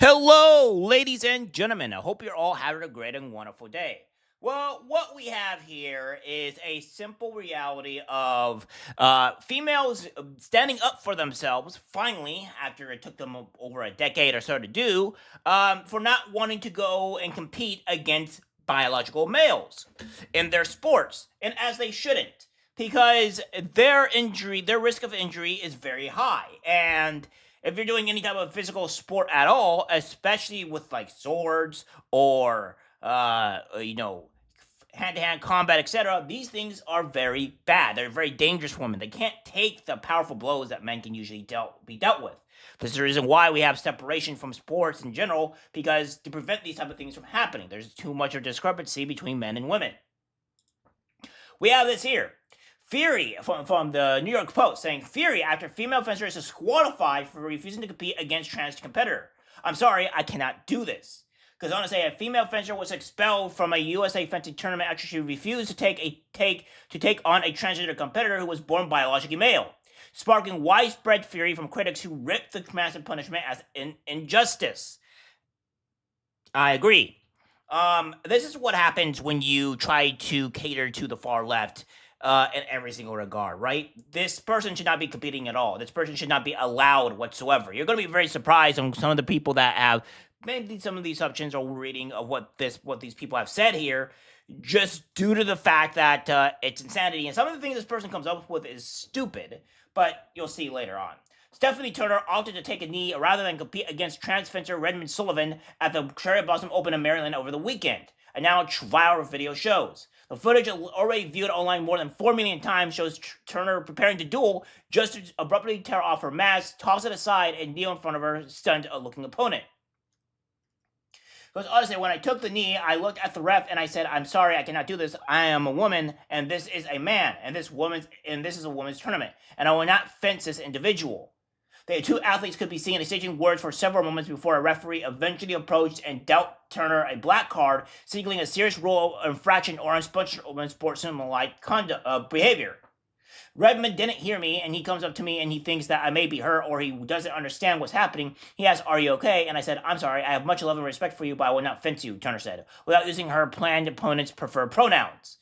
Hello, ladies and gentlemen. I hope you're all having a great and wonderful day. Well, what we have here is a simple reality of females standing up for themselves, finally, after it took them over a decade or so to do, for not wanting to go and compete against biological males in their sports, and as they shouldn't, because their risk of injury is very high. And if you're doing any type of physical sport at all, especially with like swords or hand-to-hand combat, etc., these things are very bad. They're very dangerous for women. They can't take the powerful blows that men can usually be dealt with. This is the reason why we have separation from sports in general, because to prevent these type of things from happening, there's too much of a discrepancy between men and women. We have this here. Fury from the New York Post saying, Fury after female fencer is disqualified for refusing to compete against trans competitor. I'm sorry, I cannot do this. Because honestly, a female fencer was expelled from a USA fencing tournament after she refused to take on a transgender competitor who was born biologically male, sparking widespread fury from critics who ripped the massive punishment as an injustice. I agree. This is what happens when you try to cater to the far left in every single regard, right? This person should not be competing at all. This person should not be allowed whatsoever. You're going to be very surprised on some of the people that have made some of these assumptions or reading of what these people have said here, just due to the fact that it's insanity. And some of the things this person comes up with is stupid, but you'll see later on. Stephanie Turner opted to take a knee rather than compete against trans fencer Redmond Sullivan at the Cherry Blossom Open in Maryland over the weekend, a now viral video shows. The footage, already viewed online more than 4 million times, shows Turner preparing to duel just to abruptly tear off her mask, toss it aside, and kneel in front of her stunned-looking opponent. Because honestly, when I took the knee, I looked at the ref and I said, "I'm sorry, I cannot do this. I am a woman, and this is a man, and this is a women's tournament, and I will not fence this individual." The two athletes could be seen exchanging words for several moments before a referee eventually approached and dealt Turner a black card, signaling a serious rule infraction or unsportsmanlike behavior. Redmond didn't hear me, and he comes up to me and he thinks that I may be hurt or he doesn't understand what's happening. He asks, "Are you okay?" And I said, "I'm sorry, I have much love and respect for you, but I will not fence you," Turner said, without using her planned opponent's preferred pronouns.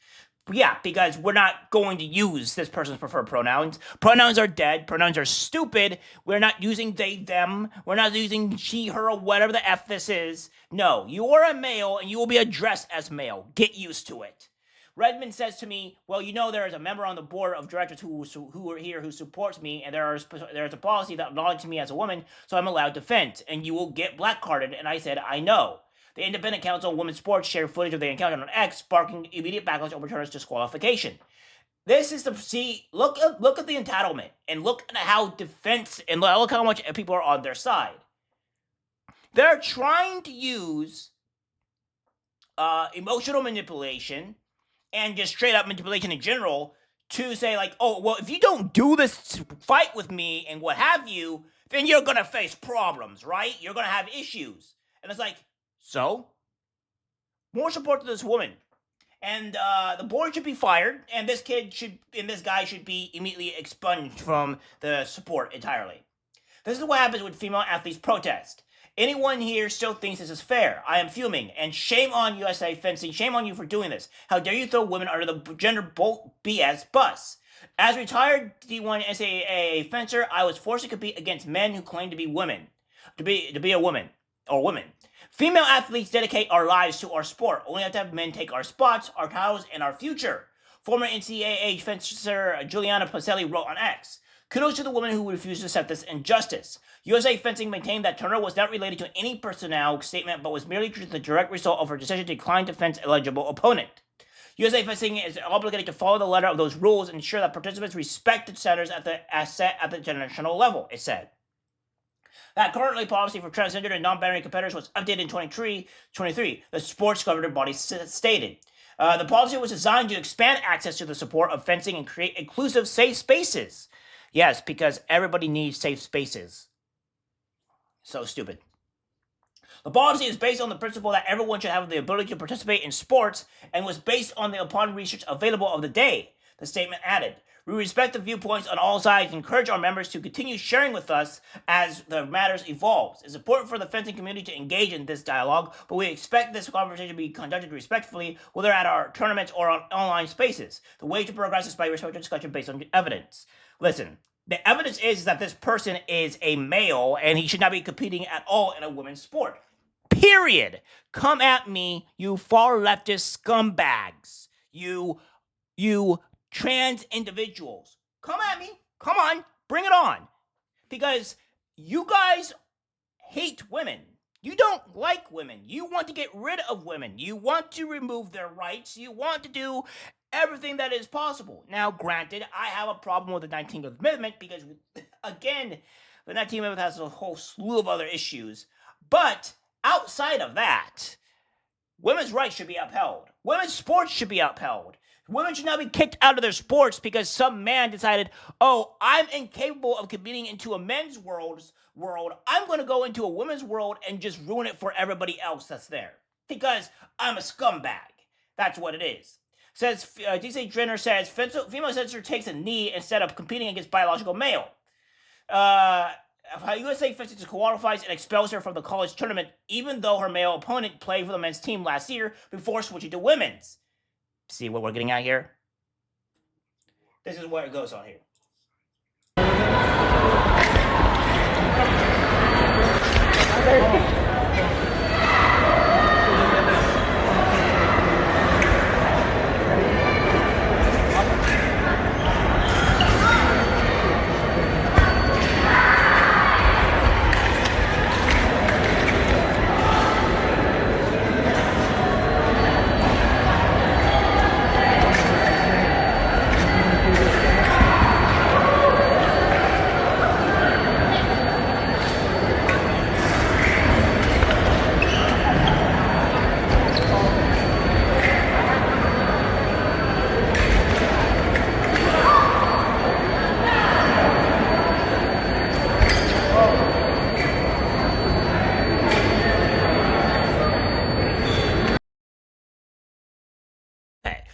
Yeah, because we're not going to use this person's preferred pronouns. Pronouns are dead. Pronouns are stupid. We're not using they, them. We're not using she, her, or whatever the F this is. No, you are a male and you will be addressed as male. Get used to it. Redmond says to me, "Well, there is a member on the board of directors who are here who supports me, and there's a policy that acknowledges me as a woman, so I'm allowed to fence, and you will get blackcarded." And I said, "I know." The Independent Council on Women's Sports shared footage of the encounter on X, sparking immediate backlash over Turner's disqualification. This is look at the entitlement, and look at how defense, and look how much people are on their side. They're trying to use emotional manipulation and just straight up manipulation in general to say like, "Oh, well, if you don't do this fight with me and what have you, then you're gonna face problems, right? You're gonna have issues." And it's like, so more support to this woman, and the board should be fired, and this guy should be immediately expunged from the support entirely. This is what happens when female athletes protest. Anyone here still thinks this is fair? I am fuming, and shame on USA Fencing. Shame on you for doing this. How dare you throw women under the gender BS bus? As retired D1 NCAA fencer, I was forced to compete against men who claim to be women, to be a woman or women. Female athletes dedicate our lives to our sport. Only have to have men take our spots, our titles, and our future. Former NCAA fencer Juliana Pacelli wrote on X, "Kudos to the woman who refused to accept this injustice." USA Fencing maintained that Turner was not related to any personnel statement, but was merely the direct result of her decision to decline to fence eligible opponent. USA Fencing is obligated to follow the letter of those rules and ensure that participants respect the standards as set at the international level, it said. That currently policy for transgender and non-binary competitors was updated in 2023, the sports governing body stated. The policy was designed to expand access to the support of fencing and create inclusive, safe spaces. Yes, because everybody needs safe spaces. So stupid. The policy is based on the principle that everyone should have the ability to participate in sports and was based upon research available of the day, the statement added. We respect the viewpoints on all sides and encourage our members to continue sharing with us as the matters evolves. It's important for the fencing community to engage in this dialogue, but we expect this conversation to be conducted respectfully, whether at our tournaments or on online spaces. The way to progress is by respectful discussion based on evidence. Listen, the evidence is that this person is a male and he should not be competing at all in a women's sport. Period. Come at me, you far leftist scumbags. You trans individuals. Come at me. Come on. Bring it on. Because you guys hate women. You don't like women. You want to get rid of women. You want to remove their rights. You want to do everything that is possible. Now, granted, I have a problem with the 19th Amendment because, again, the 19th Amendment has a whole slew of other issues. But outside of that, women's rights should be upheld. Women's sports should be upheld. Women should not be kicked out of their sports because some man decided, oh, I'm incapable of competing into a men's world. I'm going to go into a women's world and just ruin it for everybody else that's there because I'm a scumbag. That's what it is. Says DJ Drenner says female censor takes a knee instead of competing against biological male. USA Fences qualifies and expels her from the college tournament, even though her male opponent played for the men's team last year before switching to women's. See what we're getting at here? This is where it goes on here.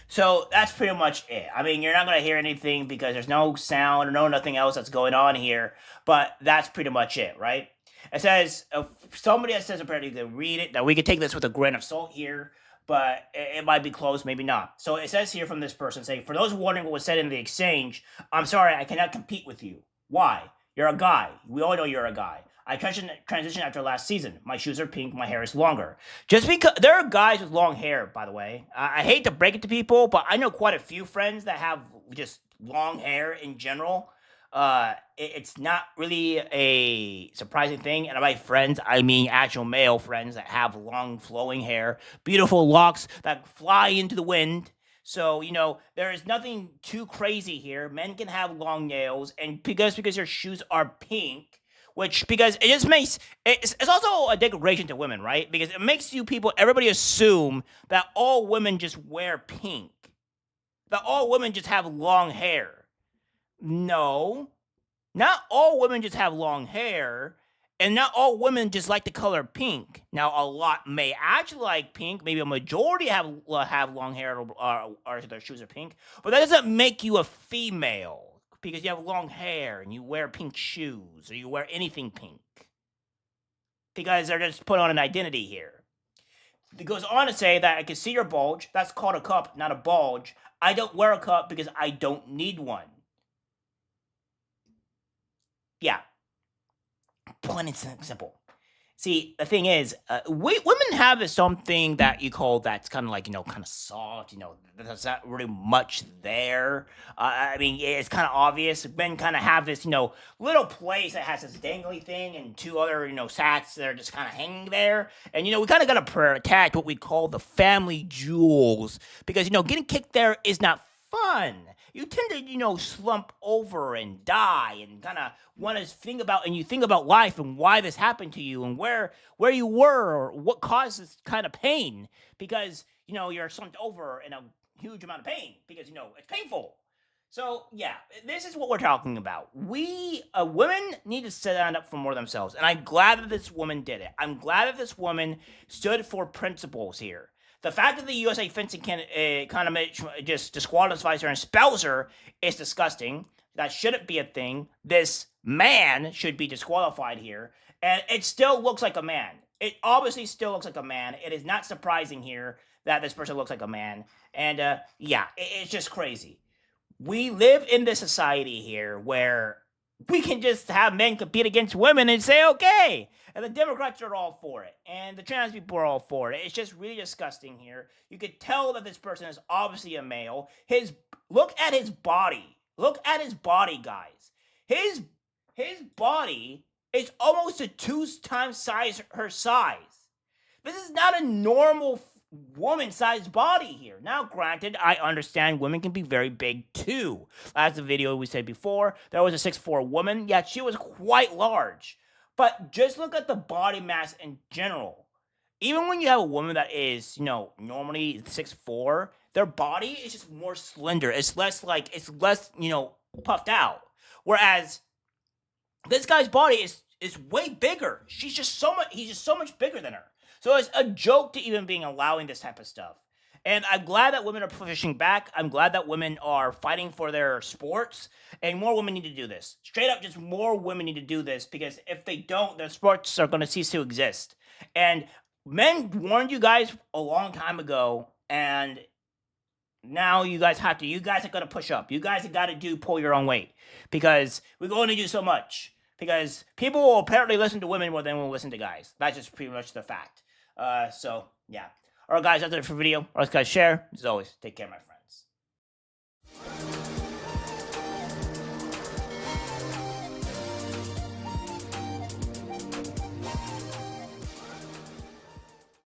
So that's pretty much it. I mean, you're not going to hear anything because there's no sound or nothing else that's going on here, but that's pretty much it, right? It says, somebody that says apparently you can read it. Now, we could take this with a grain of salt here, but it might be close, maybe not. So it says here from this person saying, for those wondering what was said in the exchange, I'm sorry, I cannot compete with you. Why? You're a guy. We all know you're a guy. I transitioned after last season. My shoes are pink. My hair is longer. Just because there are guys with long hair, by the way. I hate to break it to people, but I know quite a few friends that have just long hair in general. It's not really a surprising thing. And by friends, I mean actual male friends that have long flowing hair, beautiful locks that fly into the wind. So, there is nothing too crazy here. Men can have long nails, and because your shoes are pink, because it just makes it's also a degradation to women, right? Because it makes everybody assume that all women just wear pink, that all women just have long hair. No, not all women just have long hair, and not all women just like the color pink. Now, a lot may actually like pink. Maybe a majority have long hair or their shoes are pink, but that doesn't make you a female. Because you have long hair and you wear pink shoes or you wear anything pink. Because they're just put on an identity here. It goes on to say that I can see your bulge. That's called a cup, not a bulge. I don't wear a cup because I don't need one. Yeah. Plain and simple. See, the thing is, women have something that you call that's kind of like, kind of soft, there's not really much there. I mean, it's kind of obvious. Men kind of have this, little place that has this dangly thing and two other, sacks that are just kind of hanging there. And, we kind of got to protect what we call the family jewels because, getting kicked there is not fun. You tend to, slump over and die and kind of want to think about life and why this happened to you and where you were or what caused this kind of pain because, you're slumped over in a huge amount of pain because, it's painful. So, yeah, this is what we're talking about. Women need to stand up for more themselves. And I'm glad that this woman did it. I'm glad that this woman stood for principles here. The fact that the USA fencing can kind of just disqualifies her and expels her is disgusting. That shouldn't be a thing. This man should be disqualified here. And it still looks like a man. It obviously still looks like a man. It is not surprising here that this person looks like a man. And yeah, it's just crazy. We live in this society here where we can just have men compete against women and say, okay. And the Democrats are all for it. And the trans people are all for it. It's just really disgusting here. You could tell that this person is obviously a male. Look at his body. Look at his body, guys. His body is almost a 2 times size her size. This is not a normal woman-sized body here. Now, granted, I understand women can be very big too. As the video we said before, there was a 6'4" woman. Yeah, she was quite large. But just look at the body mass in general. Even when you have a woman that is, normally 6'4", their body is just more slender. It's less, puffed out. Whereas this guy's body is way bigger. He's just so much bigger than her. So it's a joke to even being allowing this type of stuff. And I'm glad that women are pushing back. I'm glad that women are fighting for their sports. And more women need to do this. Straight up, just more women need to do this. Because if they don't, their sports are going to cease to exist. And men warned you guys a long time ago. And now you guys are going to push up. You guys have got to pull your own weight. Because we can only do so much. Because people will apparently listen to women more than will listen to guys. That's just pretty much the fact. So, yeah. Alright, guys, that's it for the video. Alright, guys, share. As always, take care, my friends.